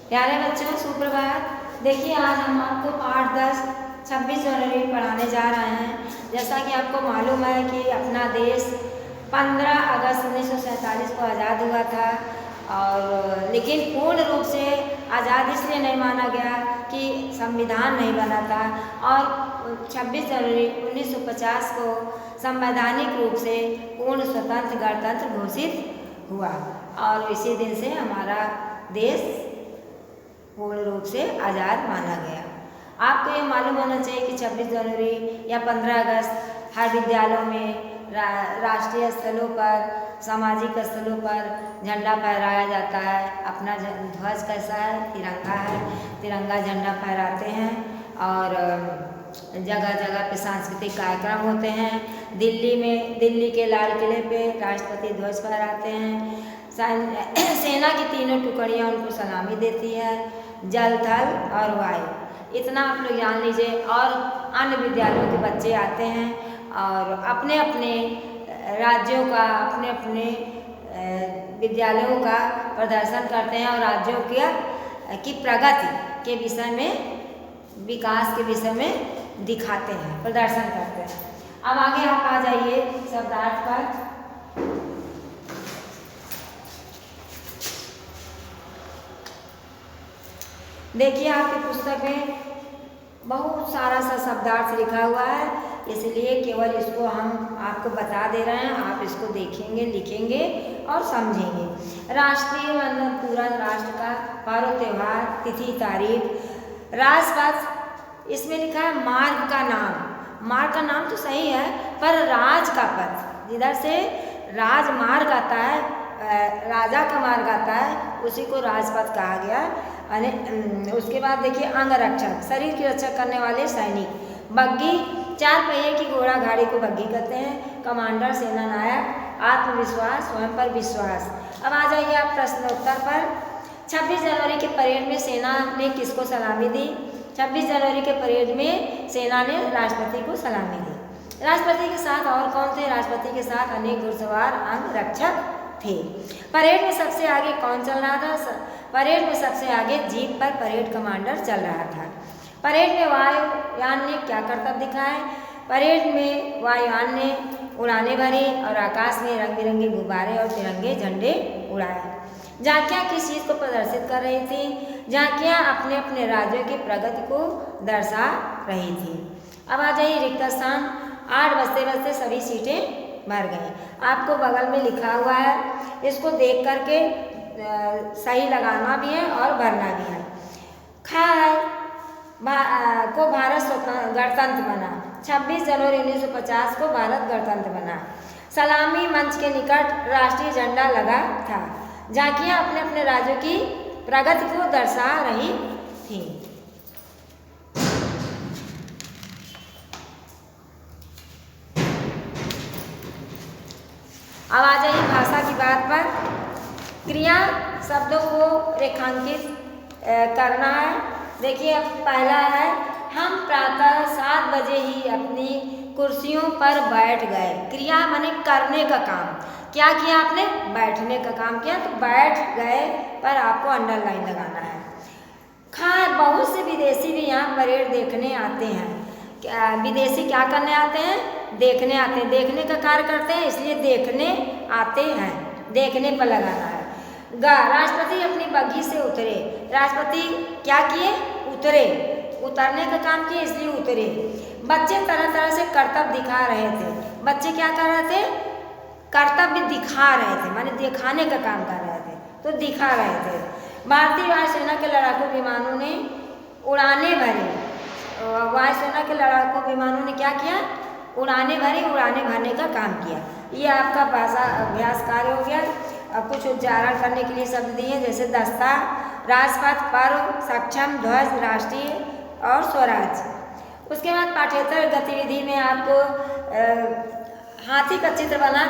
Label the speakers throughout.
Speaker 1: प्यारे बच्चों सुप्रभात। देखिए आज हम आपको पाठ 10 26 जनवरी पढ़ाने जा रहे हैं। जैसा कि आपको मालूम है कि अपना देश 15 अगस्त 1947 को आज़ाद हुआ था और लेकिन पूर्ण रूप से आज़ाद इसलिए नहीं माना गया कि संविधान नहीं बना था और 26 जनवरी 1950 को संवैधानिक रूप से पूर्ण स्वतंत्र गणतंत्र घोषित हुआ और इसी दिन से हमारा देश पूर्ण रूप से आज़ाद माना गया। आपको ये मालूम होना चाहिए कि 26 जनवरी या 15 अगस्त हर विद्यालयों में राष्ट्रीय स्थलों पर, सामाजिक स्थलों पर झंडा फहराया जाता है। अपना ध्वज कैसा है? तिरंगा है। तिरंगा झंडा फहराते हैं और जगह जगह पे सांस्कृतिक कार्यक्रम होते हैं। दिल्ली के लाल किले पे राष्ट्रपति ध्वज फहराते हैं। सेना की तीनों टुकड़ियाँ उनको सलामी देती है, जल थल और वायु। इतना आप लोग जान लीजिए। और अन्य विद्यालयों के बच्चे आते हैं और अपने अपने राज्यों का, अपने अपने विद्यालयों का प्रदर्शन करते हैं और राज्यों की प्रगति के विषय में, विकास के विषय में दिखाते हैं, प्रदर्शन करते हैं। अब आगे आप आ जाइए शब्दार्थ पर। देखिए आपकी पुस्तक में बहुत सारा सा शब्दार्थ लिखा हुआ है, इसलिए केवल इसको हम आपको बता दे रहे हैं। आप इसको देखेंगे, लिखेंगे और समझेंगे। राष्ट्रीय वंदन पूरा राष्ट्र का पर्व, त्योहार, तिथि, तारीख। राजपथ, इसमें लिखा है मार्ग का नाम। मार्ग का नाम तो सही है, पर राज का पथ, जिधर से राजमार्ग आता है, राजा का मार्ग आता है, उसी को राजपथ कहा गया। उसके बाद देखिए अंगरक्षक, शरीर की रक्षा करने वाले सैनिक। बग्गी, 4 पहिए की घोड़ा गाड़ी को बग्गी कहते हैं। कमांडर, सेना नायक। आत्मविश्वास, स्वयं पर विश्वास। अब आ जाइए आप प्रश्नोत्तर पर। 26 जनवरी के परेड में सेना ने किसको सलामी दी? 26 जनवरी के परेड में सेना ने राष्ट्रपति को सलामी दी। राष्ट्रपति के साथ और कौन थे? राष्ट्रपति के साथ अनेक घुड़सवार अंगरक्षक थे। परेड में सबसे आगे कौन चल रहा था? परेड में सबसे आगे जीप पर परेड कमांडर चल रहा था। परेड में वायुयान ने क्या करतब दिखाए? परेड में वायुयान ने उड़ानें भरी और आकाश में रंग बिरंगे गुब्बारे और तिरंगे झंडे उड़ाए। झांकियाँ किस चीज़ को प्रदर्शित कर रही थी? झांकियाँ अपने अपने राज्यों की प्रगति को दर्शा रही थी। अब आ जाइए रिक्त स्थान। 8 बजते बजते सभी सीटें भर गई। आपको बगल में लिखा हुआ है, इसको देख करके सही लगाना भी है और भरना भी है। को भारत गणतंत्र बना। 26 जनवरी 1950 को भारत गणतंत्र बना। सलामी मंच के निकट राष्ट्रीय झंडा लगा था। झांकियाँ अपने अपने राज्यों की प्रगति को दर्शा रही थी। अब आ जाइए भाषा की बात पर। क्रिया शब्दों को रेखांकित करना है। देखिए पहला है, हम प्रातः 7 बजे ही अपनी कुर्सियों पर बैठ गए। क्रिया माने करने का काम। क्या किया आपने? बैठने का काम किया, तो बैठ गए पर आपको अंडरलाइन लगाना है। बहुत से विदेशी भी यहाँ परेड देखने आते हैं। विदेशी क्या करने आते हैं? देखने आते हैं। देखने का कार्य करते हैं, इसलिए देखने आते हैं। देखने पर लगाना है। राष्ट्रपति अपनी बग्घी से उतरे। राष्ट्रपति क्या किए? उतरे। उतरने का काम किए, इसलिए उतरे। बच्चे तरह तरह से करतब दिखा रहे थे। बच्चे क्या कर रहे थे? कर्तव्य दिखा रहे थे, माने दिखाने का काम कर रहे थे, तो दिखा रहे थे। भारतीय वायुसेना के लड़ाकू विमानों ने उड़ानें भरी। वायुसेना के लड़ाकू विमानों ने क्या किया? उड़ानें भरी, उड़ानें भरने का काम किया। ये आपका भाषा अभ्यास कार्य हो गया। कुछ उच्चारण करने के लिए शब्द दिए, जैसे दस्ता, राजपथ, पर्व, सक्षम, ध्वज, राष्ट्रीय और स्वराज। उसके बाद पाठ्येतर गतिविधि में आपको हाथी का चित्र बना,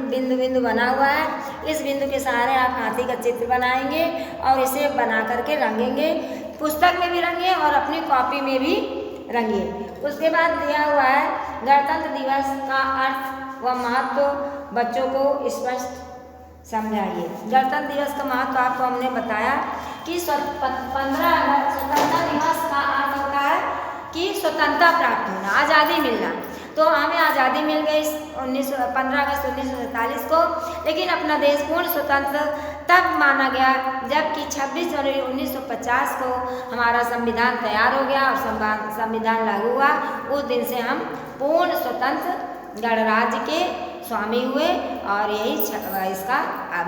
Speaker 1: बिंदु बिंदु बना हुआ है। इस बिंदु के सहारे आप हाथी का चित्र बनाएंगे और इसे बना करके रंगेंगे। पुस्तक में भी रंगिए और अपनी कॉपी में भी रंगिए। उसके बाद दिया हुआ है गणतंत्र दिवस का अर्थ व महत्व बच्चों को स्पष्ट समझाइए। गणतंत्र दिवस का महत्व आपको हमने बताया। कि 15 अगस्त स्वतंत्रता दिवस का अर्थ होता है कि स्वतंत्रता प्राप्त होना, आज़ादी मिलना। तो हमें आज़ादी मिल गई 15 अगस्त 1947 को, लेकिन अपना देश पूर्ण स्वतंत्र तब माना गया जबकि 26 जनवरी 1950 को हमारा संविधान तैयार हो गया और संविधान लागू हुआ। उस दिन से हम पूर्ण स्वतंत्र गणराज्य के स्वामी हुए और यही इसका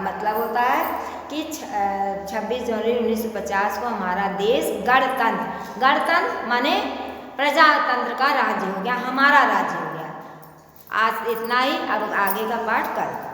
Speaker 1: मतलब होता है कि 26 जनवरी 1950 को हमारा देश गणतंत्र माने प्रजातंत्र का राज्य हो गया, हमारा राज्य हो गया। आज इतना ही, अब आगे का पाठ कल।